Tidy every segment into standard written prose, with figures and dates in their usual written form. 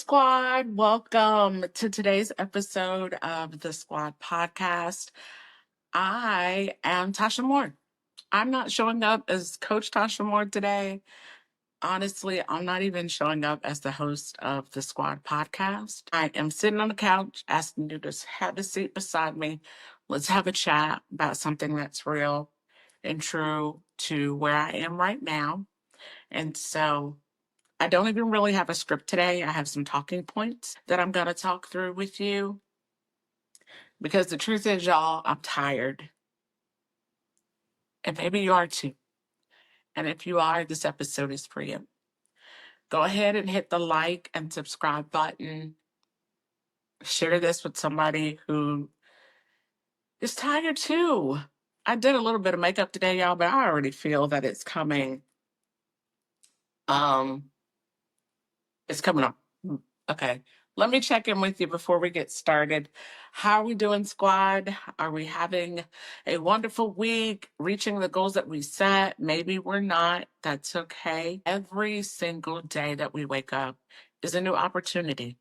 Squad. Welcome to today's episode of the Squad podcast. I am Tocha Moore. I'm not showing up as Coach Tocha Moore today. Honestly, I'm not even showing up as the host of the Squad podcast. I am sitting on the couch asking you to just have a seat beside me. Let's have a chat about something that's real and true to where I am right now. And so I don't even really have a script today. I have some talking points that I'm going to talk through with you because the truth is, y'all, I'm tired. And maybe you are too. And if you are, this episode is for you. Go ahead and hit the like and subscribe button. Share this with somebody who is tired too. I did a little bit of makeup today, y'all, but I already feel that it's coming. It's coming up. Okay. Let me check in with you before we get started. How are we doing, squad? Are we having a wonderful week, reaching the goals that we set? Maybe we're not. That's okay. Every single day that we wake up is a new opportunity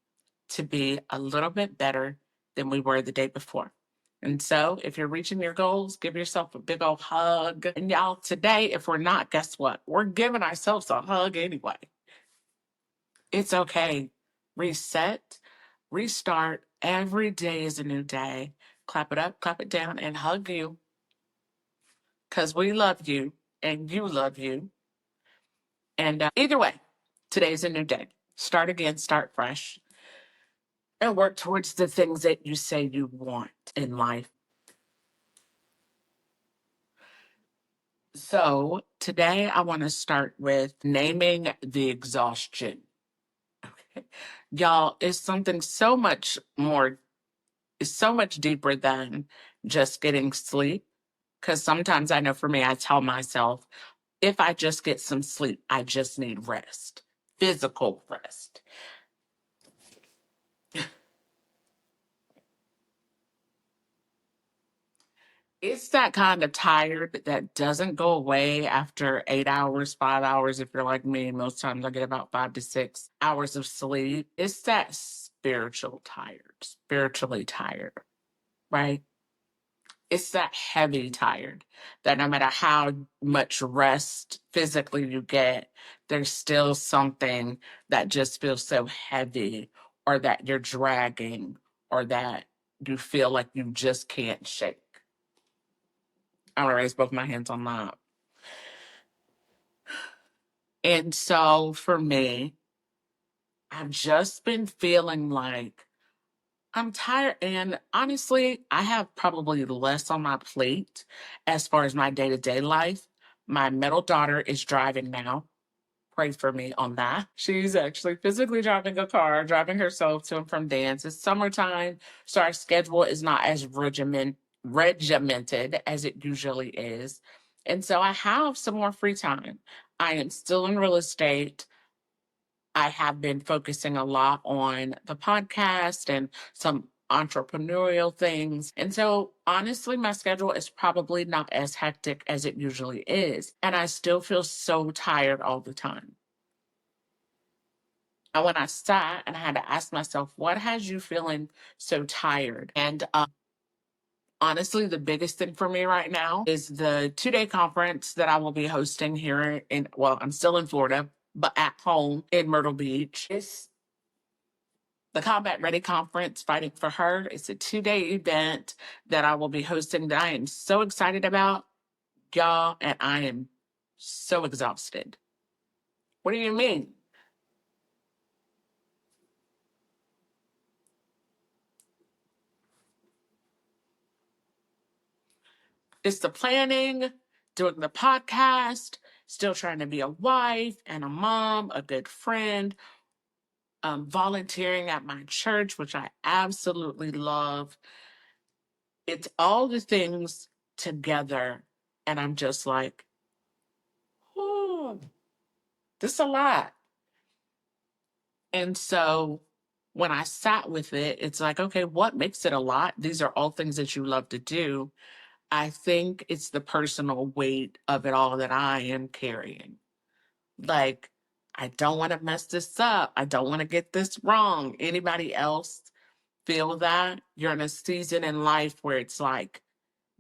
to be a little bit better than we were the day before. And so if you're reaching your goals, give yourself a big old hug. And y'all, today, if we're not, guess what? We're giving ourselves a hug anyway. It's okay. Reset, restart. Every day is a new day. Clap it up, clap it down, and hug you. Because we love you and you love you. And either way, today's a new day. Start again, start fresh, and work towards the things that you say you want in life. So today I want to start with naming the exhaustion. Okay. Y'all, it's something so much more, it's so much deeper than just getting sleep. Because sometimes I know for me, I tell myself, if I just get some sleep, I just need rest, physical rest. It's that kind of tired that doesn't go away after 8 hours, 5 hours. If you're like me, most times I get about 5 to 6 hours of sleep. It's that spiritually tired, right? It's that heavy tired that no matter how much rest physically you get, there's still something that just feels so heavy, or that you're dragging, or that you feel like you just can't shake. I'm gonna raise both my hands on that. And so for me, I've just been feeling like I'm tired. And honestly, I have probably less on my plate as far as my day to day life. My middle daughter is driving now. Pray for me on that. She's actually physically driving a car, driving herself to and from dance. It's summertime, so our schedule is not as regimented as it usually is. And so I have some more free time. I am still in real estate. I have been focusing a lot on the podcast and some entrepreneurial things. And so, honestly, my schedule is probably not as hectic as it usually is. And I still feel so tired all the time. And when I sat and I had to ask myself, what has you feeling so tired? And honestly, the biggest thing for me right now is the 2-day conference that I will be hosting here I'm still in Florida, but at home in Myrtle Beach. It's the Combat Ready Conference, Fighting for Her. It's a 2-day event that I will be hosting that I am so excited about, y'all, and I am so exhausted. What do you mean? It's the planning, doing the podcast, still trying to be a wife and a mom, a good friend, volunteering at my church, which I absolutely love. It's all the things together, and I'm just like, oh, this is a lot. And so when I sat with it, it's like, okay, what makes it a lot? These are all things that you love to do. I think it's the personal weight of it all that I am carrying. Like, I don't want to mess this up. I don't want to get this wrong. Anybody else feel that? You're in a season in life where it's like,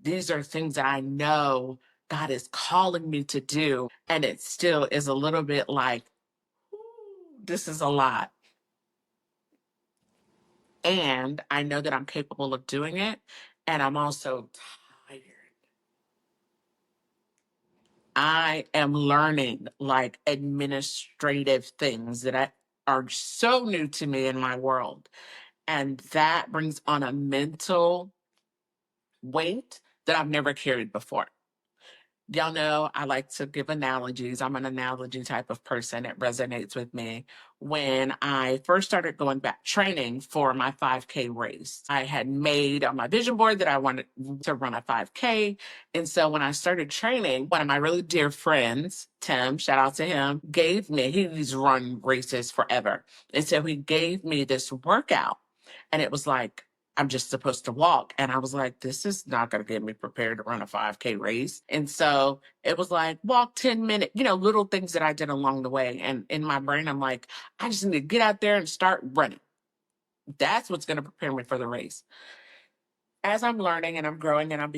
these are things that I know God is calling me to do. And it still is a little bit like, this is a lot. And I know that I'm capable of doing it. And I'm also tired. I am learning like administrative things are so new to me in my world. And that brings on a mental weight that I've never carried before. Y'all know I like to give analogies. I'm an analogy type of person. It resonates with me. When I first started going back training for my 5K race, I had made on my vision board that I wanted to run a 5K. And so when I started training, one of my really dear friends, Tim, shout out to him, he's run races forever. And so he gave me this workout. And it was like, I'm just supposed to walk. And I was like, this is not going to get me prepared to run a 5K race. And so it was like, walk 10 minutes, little things that I did along the way. And in my brain, I'm like, I just need to get out there and start running. That's what's going to prepare me for the race. As I'm learning and I'm growing and I'm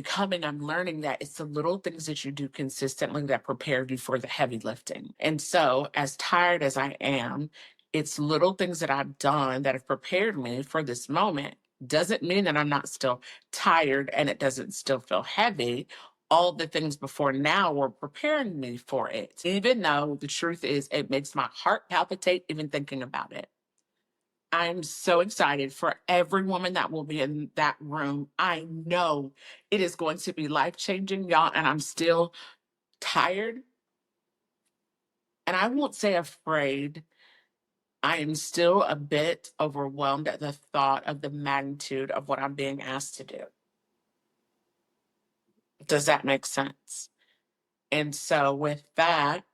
learning that it's the little things that you do consistently that prepare you for the heavy lifting. And so, as tired as I am, it's little things that I've done that have prepared me for this moment. Doesn't mean that I'm not still tired and it doesn't still feel heavy. All the things before now were preparing me for it, even though the truth is it makes my heart palpitate even thinking about it. I'm so excited for every woman that will be in that room. I know it is going to be life-changing, y'all, and I'm still tired. And I won't say afraid. I am still a bit overwhelmed at the thought of the magnitude of what I'm being asked to do. Does that make sense? And so with that,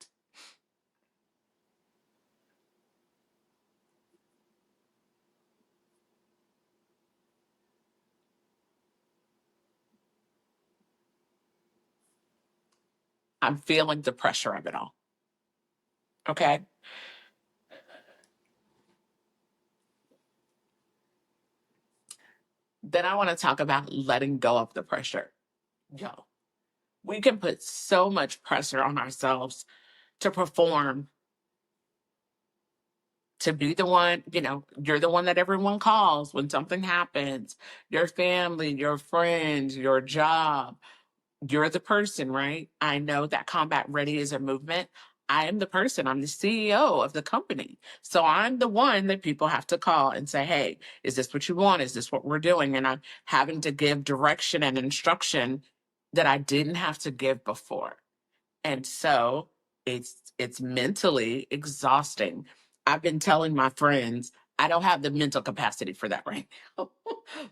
I'm feeling the pressure of it all. Okay? Then I want to talk about letting go of the pressure. Yo, we can put so much pressure on ourselves to perform, to be the one, you're the one that everyone calls when something happens. Your family, your friends, your job, you're the person, right? I know that Combat Ready is a movement. I am the person, I'm the CEO of the company. So I'm the one that people have to call and say, hey, is this what you want? Is this what we're doing? And I'm having to give direction and instruction that I didn't have to give before. And so it's mentally exhausting. I've been telling my friends I don't have the mental capacity for that right now.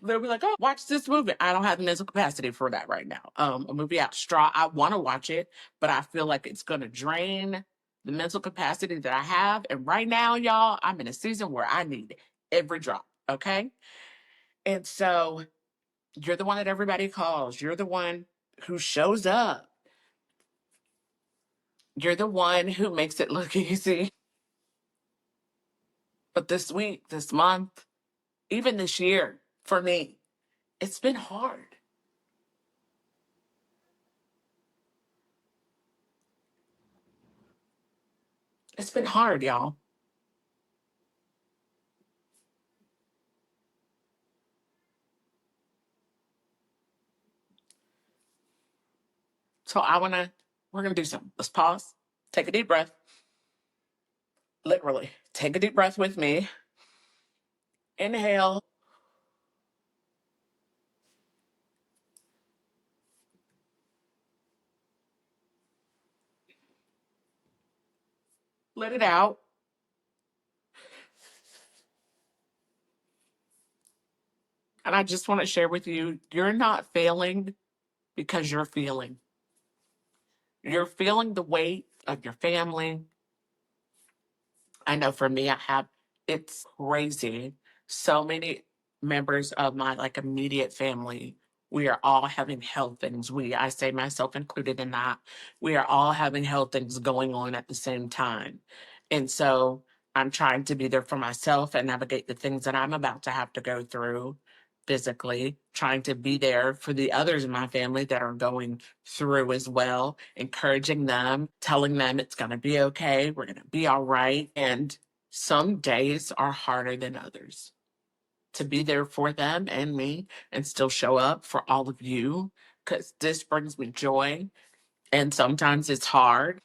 They'll be like, "Oh, watch this movie." I don't have the mental capacity for that right now. A movie out straw. I want to watch it, but I feel like it's going to drain the mental capacity that I have. And right now, y'all, I'm in a season where I need every drop. Okay, and so you're the one that everybody calls. You're the one who shows up. You're the one who makes it look easy. But this week, this month, even this year, for me, it's been hard. It's been hard, y'all. So we're going to do something. Let's pause, take a deep breath. Literally, take a deep breath with me. Inhale. Let it out. And I just want to share with you, you're not failing because you're feeling. You're feeling the weight of your family. I know for me, it's crazy. So many members of my like immediate family, we are all having health things. I say myself included in that. We are all having health things going on at the same time. And so I'm trying to be there for myself and navigate the things that I'm about to have to go through physically, trying to be there for the others in my family that are going through as well, encouraging them, telling them it's going to be okay, we're going to be all right. And some days are harder than others. To be there for them and me and still show up for all of you, because this brings me joy. And sometimes it's hard,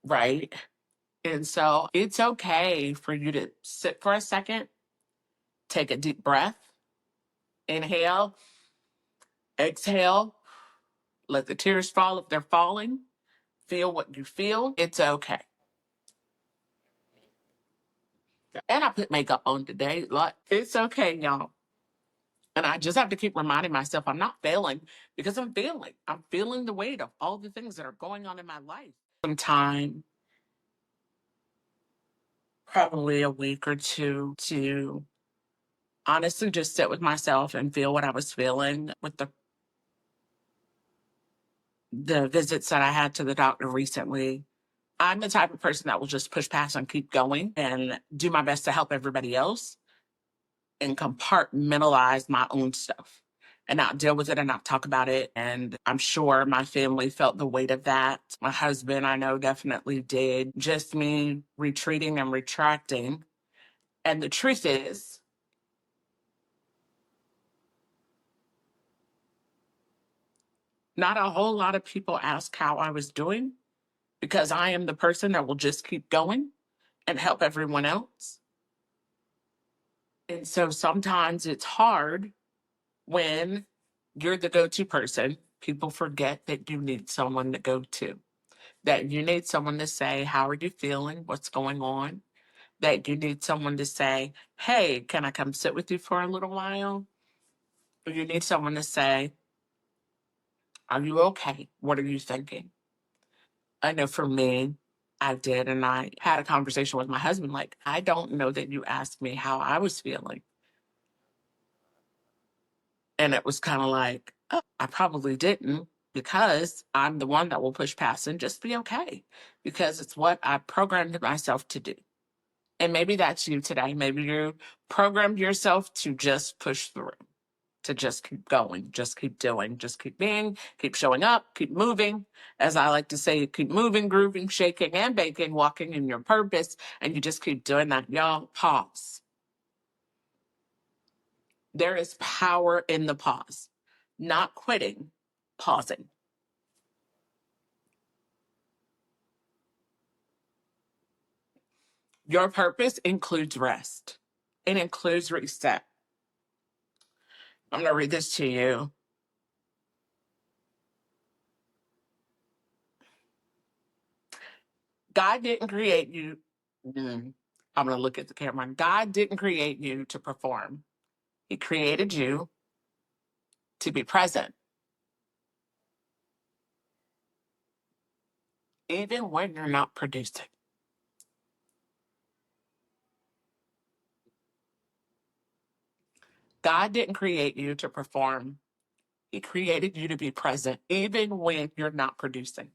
right? And so it's okay for you to sit for a second, take a deep breath, inhale, exhale, let the tears fall if they're falling, feel what you feel. It's okay. And I put makeup on today. Like, it's okay, y'all. And I just have to keep reminding myself I'm not failing because I'm feeling. I'm feeling the weight of all the things that are going on in my life. Some time, probably a week or two, to honestly just sit with myself and feel what I was feeling with the visits that I had to the doctor recently. I'm the type of person that will just push past and keep going and do my best to help everybody else and compartmentalize my own stuff and not deal with it and not talk about it. And I'm sure my family felt the weight of that. My husband, I know, definitely did. Just me retreating and retracting. And the truth is, not a whole lot of people ask how I was doing because I am the person that will just keep going and help everyone else. And so sometimes it's hard when you're the go-to person. People forget that you need someone to go to, that you need someone to say, how are you feeling? What's going on? That you need someone to say, hey, can I come sit with you for a little while? Or you need someone to say, are you okay? What are you thinking? I know for me, I did. And I had a conversation with my husband, like, I don't know that you asked me how I was feeling. And it was kind of like, oh, I probably didn't because I'm the one that will push past and just be okay because it's what I programmed myself to do. And maybe that's you today. Maybe you programmed yourself to just push through, to just keep going, just keep doing, just keep being, keep showing up, keep moving. As I like to say, keep moving, grooving, shaking, and baking, walking in your purpose. And you just keep doing that. Y'all, pause. There is power in the pause, not quitting, pausing. Your purpose includes rest. It includes reset. I'm going to read this to you. God didn't create you. I'm going to look at the camera. God didn't create you to perform. He created you to be present, even when you're not producing. God didn't create you to perform. He created you to be present, even when you're not producing.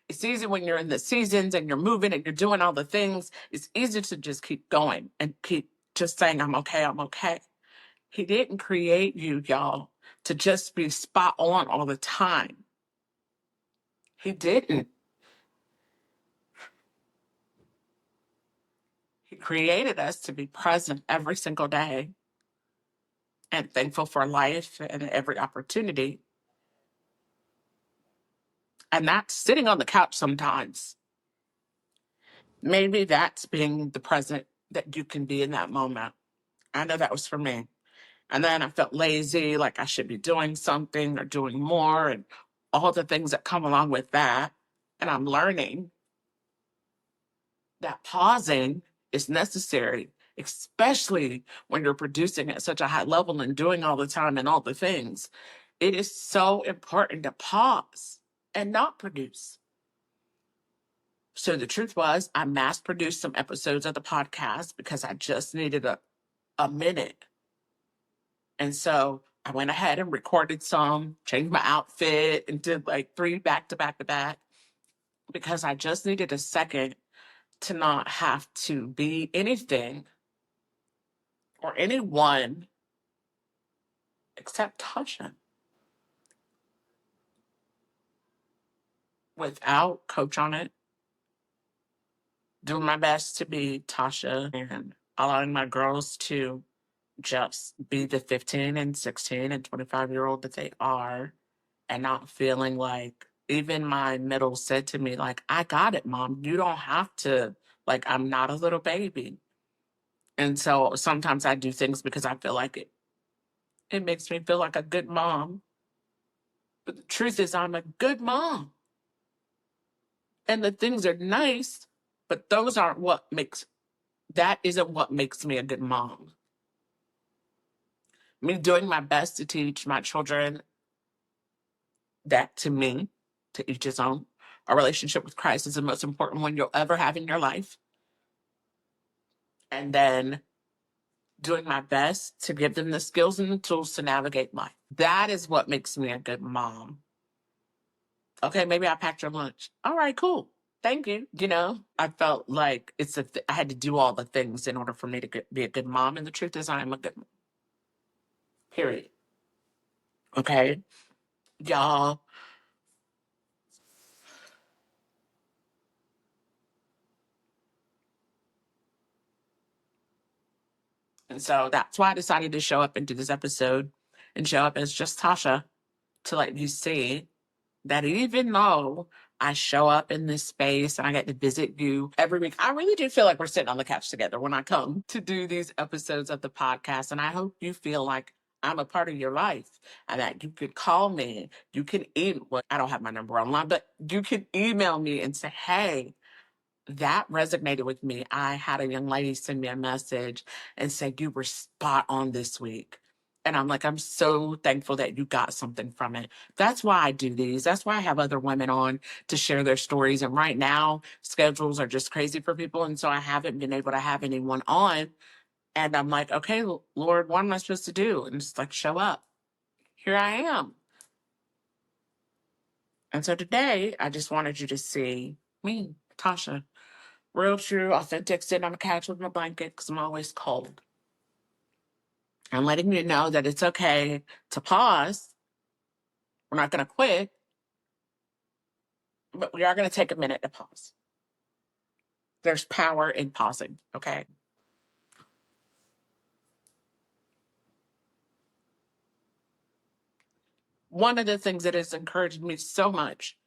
It's easy when you're in the seasons and you're moving and you're doing all the things. It's easy to just keep going and keep just saying, I'm okay, I'm okay. He didn't create you, y'all, to just be spot on all the time. He didn't. He created us to be present every single day and thankful for life and every opportunity. And that's sitting on the couch sometimes. Maybe that's being the present that you can be in that moment. I know that was for me. And then I felt lazy, like I should be doing something or doing more, and all the things that come along with that. And I'm learning that pausing is necessary, especially when you're producing at such a high level and doing all the time and all the things. It is so important to pause and not produce. So the truth was, I mass produced some episodes of the podcast because I just needed a minute. And so I went ahead and recorded some, changed my outfit, and did like 3 back to back to back because I just needed a second to not have to be anything or anyone except Tasha. Without coach on it, doing my best to be Tasha and allowing my girls to just be the 15 and 16 and 25-year-old that they are, and not feeling like, even my middle said to me, like, I got it, mom. You don't have to, like, I'm not a little baby. And so sometimes I do things because I feel like it makes me feel like a good mom. But the truth is, I'm a good mom. And the things are nice, but that isn't what makes me a good mom. Me doing my best to teach my children that, to me, to each his own, a relationship with Christ is the most important one you'll ever have in your life. And then doing my best to give them the skills and the tools to navigate life. That is what makes me a good mom. Okay, maybe I packed your lunch. All right, cool. Thank you. I felt like I had to do all the things in order for me to be a good mom. And the truth is, I am a good mom. Period. Okay, y'all. And so that's why I decided to show up and do this episode and show up as just Tasha, to let you see that even though I show up in this space and I get to visit you every week, I really do feel like we're sitting on the couch together when I come to do these episodes of the podcast. And I hope you feel like I'm a part of your life and that you could call me. You can email, well, I don't have my number online, but you can email me and say, hey, that resonated with me. I had a young lady send me a message and say, you were spot on this week. And I'm like, I'm so thankful that you got something from it. That's why I do these. That's why I have other women on to share their stories. And right now, schedules are just crazy for people. And so I haven't been able to have anyone on. And I'm like, okay, Lord, what am I supposed to do? And it's like, show up. Here I am. And so today, I just wanted you to see me, Tasha. Real, true, authentic, sitting on the couch with my blanket because I'm always cold. I'm letting you know that it's okay to pause. We're not going to quit, but we are going to take a minute to pause. There's power in pausing, okay? One of the things that has encouraged me so much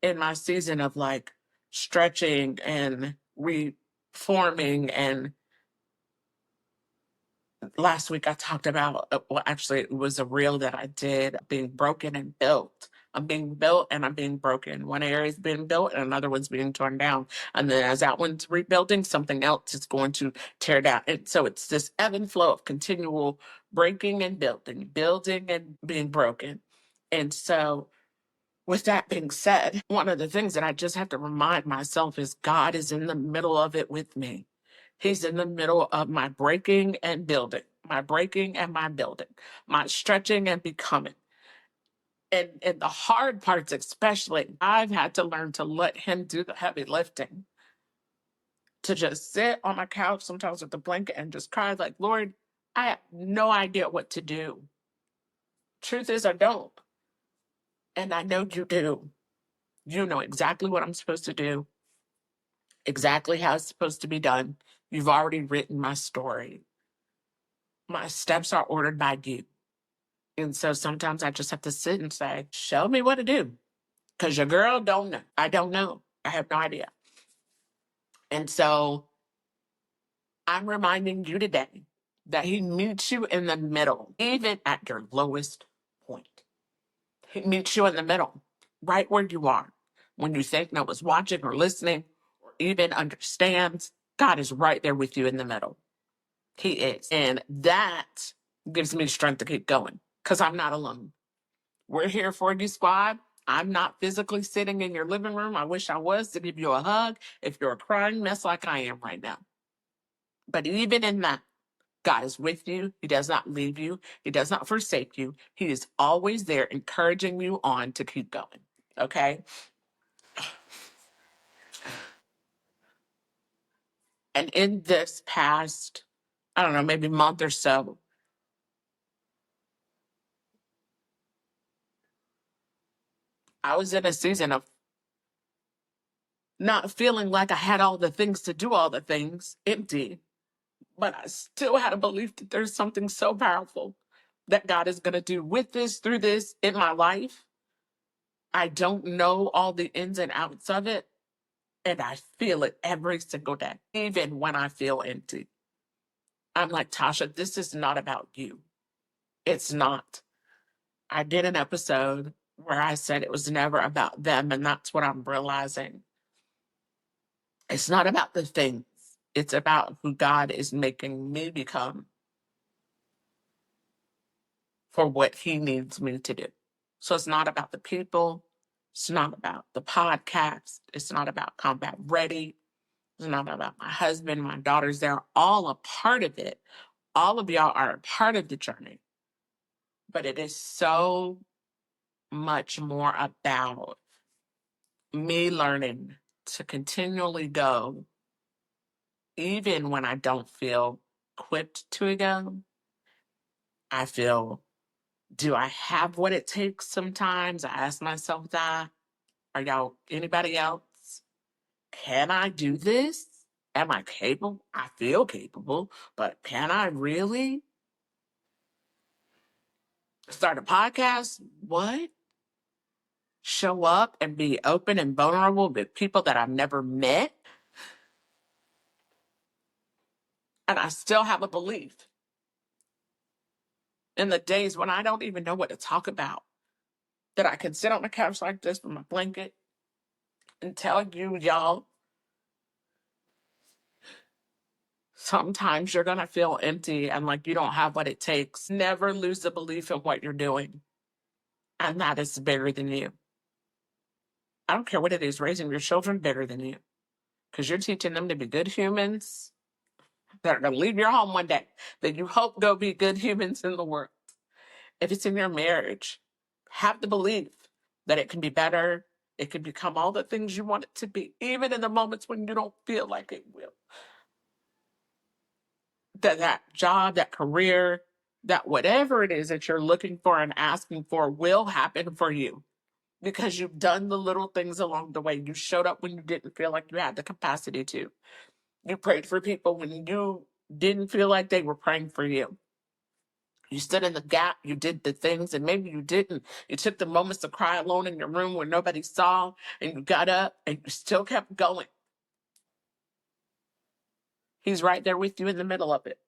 in my season of like stretching and reforming, and last week I talked about, well, actually, it was a reel that I did, being broken and built. I'm being built and I'm being broken. One area is being built and another one's being torn down. And then as that one's rebuilding, something else is going to tear down. And so it's this ebb and flow of continual breaking and building and being broken. And so with that being said, one of the things that I just have to remind myself is God is in the middle of it with me. He's in the middle of my breaking and building, my breaking and my building, my stretching and becoming. And the hard parts, especially, I've had to learn to let him do the heavy lifting, to just sit on my couch sometimes with the blanket and just cry like, Lord, I have no idea what to do. Truth is, I don't. And I know you do. You know exactly what I'm supposed to do, exactly how it's supposed to be done. You've already written my story. My steps are ordered by you. And so sometimes I just have to sit and say, show me what to do. Because your girl don't know. I don't know. I have no idea. And so I'm reminding you today that he meets you in the middle, even at your lowest point. He meets you in the middle, right where you are. When you think no one's watching or listening or even understands, God is right there with you in the middle. He is. And that gives me strength to keep going because I'm not alone. We're here for you, squad. I'm not physically sitting in your living room. I wish I was, to give you a hug if you're a crying mess like I am right now. But even in that, God is with you. He does not leave you. He does not forsake you. He is always there encouraging you on to keep going. Okay? And in this past, I don't know, maybe month or so, I was in a season of not feeling like I had all the things to do all the things, empty, but I still had a belief that there's something so powerful that God is going to do with this, through this, in my life. I don't know all the ins and outs of it, and I feel it every single day, even when I feel empty. I'm like, Tasha, this is not about you. It's not. I did an episode where I said it was never about them, and that's what I'm realizing. It's not about the things, it's about who God is making me become for what He needs me to do. So it's not about the people, it's not about the podcast, it's not about Combat Ready, it's not about my husband, my daughters. They're all a part of it. All of y'all are a part of the journey. But it is so much more about me learning to continually go, even when I don't feel equipped to go. I feel, do I have what it takes sometimes? I ask myself that. Are y'all, anybody else? Can I do this? Am I capable? I feel capable, but can I really start a podcast? What? Show up and be open and vulnerable with people that I've never met? And I still have a belief in the days when I don't even know what to talk about, that I can sit on the couch like this with my blanket and tell you, y'all, sometimes you're going to feel empty and like you don't have what it takes. Never lose the belief in what you're doing. And that is bigger than you. I don't care what it is, raising your children bigger than you. Because you're teaching them to be good humans that are going to leave your home one day, that you hope go be good humans in the world. If it's in your marriage, have the belief that it can be better. It can become all the things you want it to be, even in the moments when you don't feel like it will. That job, that career, that whatever it is that you're looking for and asking for will happen for you because you've done the little things along the way. You showed up when you didn't feel like you had the capacity to. You prayed for people when you didn't feel like they were praying for you. You stood in the gap, you did the things, and maybe you didn't. You took the moments to cry alone in your room where nobody saw, and you got up and you still kept going. He's right there with you in the middle of it.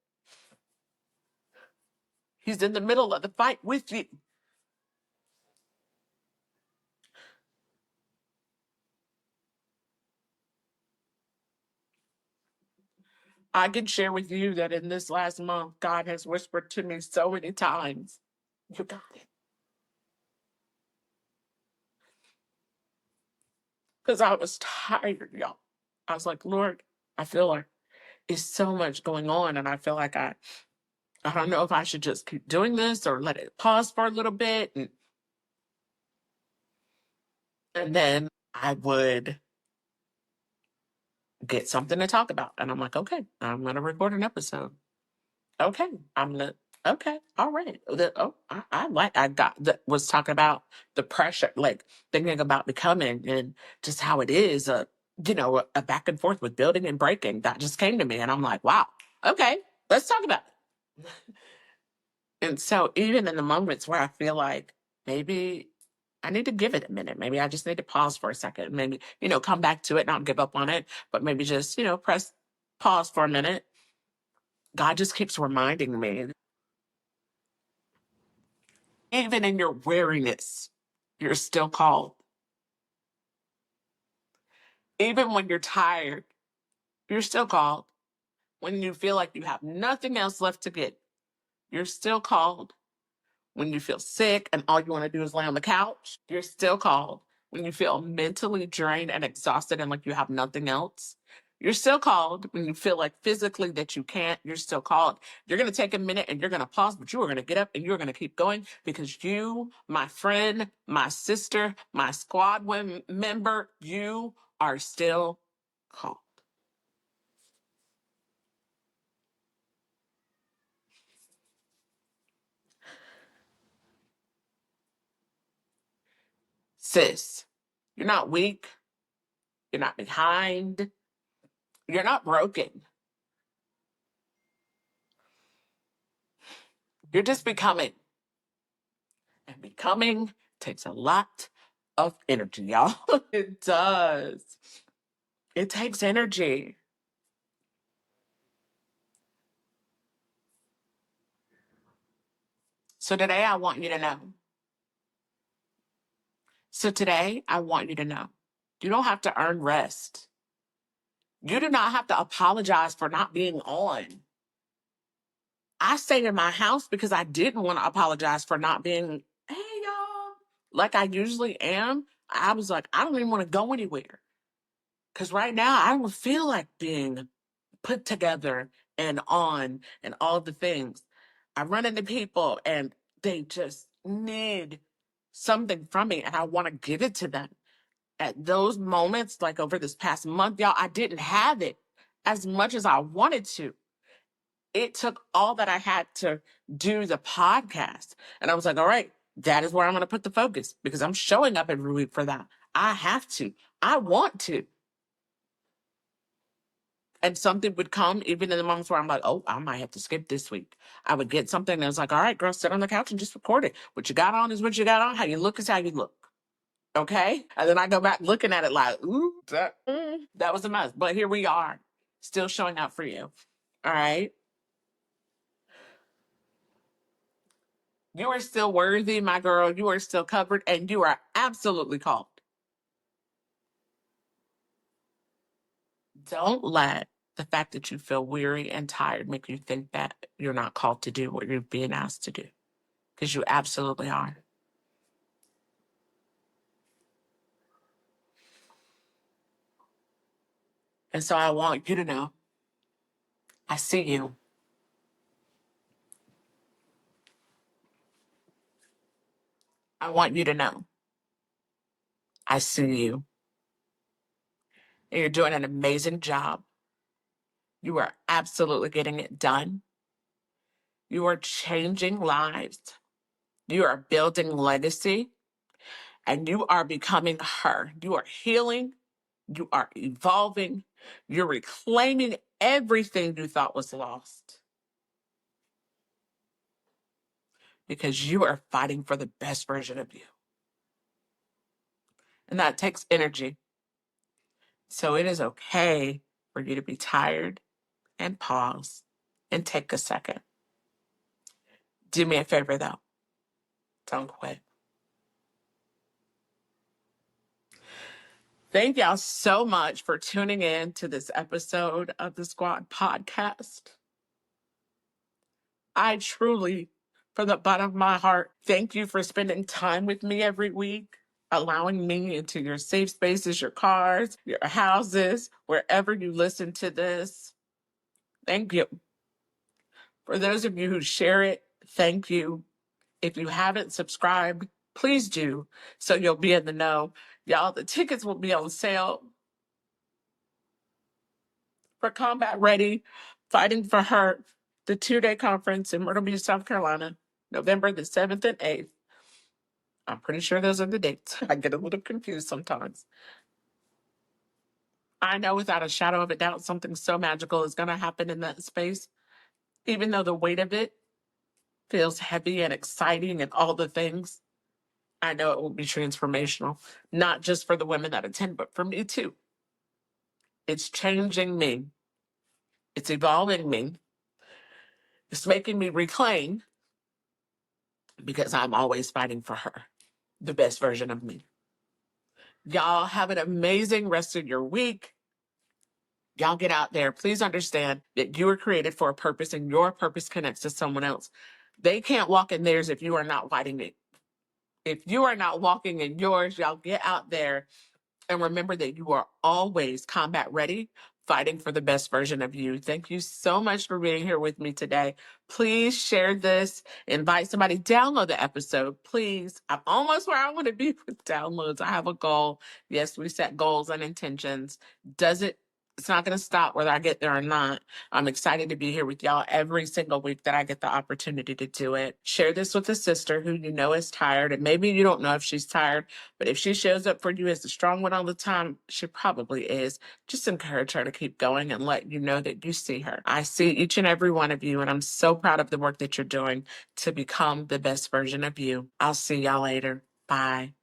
He's in the middle of the fight with you. I can share with you that in this last month, God has whispered to me so many times, you got it. Because I was tired, y'all. I was like, Lord, I feel like it's so much going on, and I feel like I don't know if I should just keep doing this or let it pause for a little bit. And then I would get something to talk about. And I'm like, okay, I'm going to record an episode. Okay, I'm going to, okay, all right. I got, that was talking about the pressure, like thinking about becoming and just how it is, a back and forth with building and breaking. That just came to me. And I'm like, wow, okay, let's talk about it. And so even in the moments where I feel like maybe I need to give it a minute, maybe I just need to pause for a second, maybe, come back to it, not give up on it, but maybe just, press pause for a minute. God just keeps reminding me, even in your weariness, you're still called. Even when you're tired, you're still called. When you feel like you have nothing else left to get, you're still called. When you feel sick and all you want to do is lay on the couch, you're still called. When you feel mentally drained and exhausted and like you have nothing else, you're still called. When you feel like physically that you can't, you're still called. You're going to take a minute and you're going to pause, but you are going to get up and you're going to keep going because you, my friend, my sister, my squad member, you are still called. sis, you're not weak. You're not behind. You're not broken. You're just becoming. And becoming takes a lot of energy, y'all. It does. It takes energy. So today I want you to know. So today I want you to know. You don't have to earn rest. You do not have to apologize for not being on. I stayed in my house because I didn't want to apologize for not being, hey, y'all, like I usually am. I was like, I don't even want to go anywhere. Because right now, I don't feel like being put together and on and all the things. I run into people and they just need something from me and I want to give it to them. At those moments, like over this past month, y'all, I didn't have it as much as I wanted to. It took all that I had to do the podcast. And I was like, all right, that is where I'm going to put the focus because I'm showing up every week for that. I have to. I want to. And something would come, even in the moments where I'm like, oh, I might have to skip this week. I would get something and I was like, all right, girl, sit on the couch and just record it. What you got on is what you got on. How you look is how you look. Okay? And then I go back looking at it like, ooh, that was a mess. But here we are, still showing up for you. All right? You are still worthy, my girl. You are still covered and you are absolutely called. Don't let the fact that you feel weary and tired make you think that you're not called to do what you're being asked to do. Because you absolutely are. And so I want you to know, I see you. I want you to know, I see you. And you're doing an amazing job. You are absolutely getting it done. You are changing lives. You are building legacy. And you are becoming her. You are healing. You are evolving. You're reclaiming everything you thought was lost. Because you are fighting for the best version of you. And that takes energy. So it is okay for you to be tired and pause and take a second. Do me a favor though. Don't quit. Thank y'all so much for tuning in to this episode of the Squad Podcast. I truly, from the bottom of my heart, thank you for spending time with me every week, allowing me into your safe spaces, your cars, your houses, wherever you listen to this. Thank you. For those of you who share it, thank you. If you haven't subscribed, please do so you'll be in the know. Y'all, the tickets will be on sale for Combat Ready, Fighting for Her, the 2-day conference in Myrtle Beach, South Carolina, November the 7th and 8th. I'm pretty sure those are the dates. I get a little confused sometimes. I know without a shadow of a doubt something so magical is going to happen in that space, even though the weight of it feels heavy and exciting and all the things. I know it will be transformational, not just for the women that attend, but for me too. It's changing me. It's evolving me. It's making me reclaim because I'm always fighting for her, the best version of me. Y'all have an amazing rest of your week. Y'all get out there. Please understand that you were created for a purpose and your purpose connects to someone else. They can't walk in theirs if you are not fighting it. If you are not walking in yours, y'all get out there and remember that you are always combat ready, fighting for the best version of you. Thank you so much for being here with me today. Please share this, invite somebody, download the episode, please. I'm almost where I want to be with downloads. I have a goal. Yes, we set goals and intentions. Does it It's not going to stop whether I get there or not. I'm excited to be here with y'all every single week that I get the opportunity to do it. Share this with a sister who you know is tired, and maybe you don't know if she's tired, but if she shows up for you as the strong one all the time, she probably is. Just encourage her to keep going and let you know that you see her. I see each and every one of you, and I'm so proud of the work that you're doing to become the best version of you. I'll see y'all later. Bye.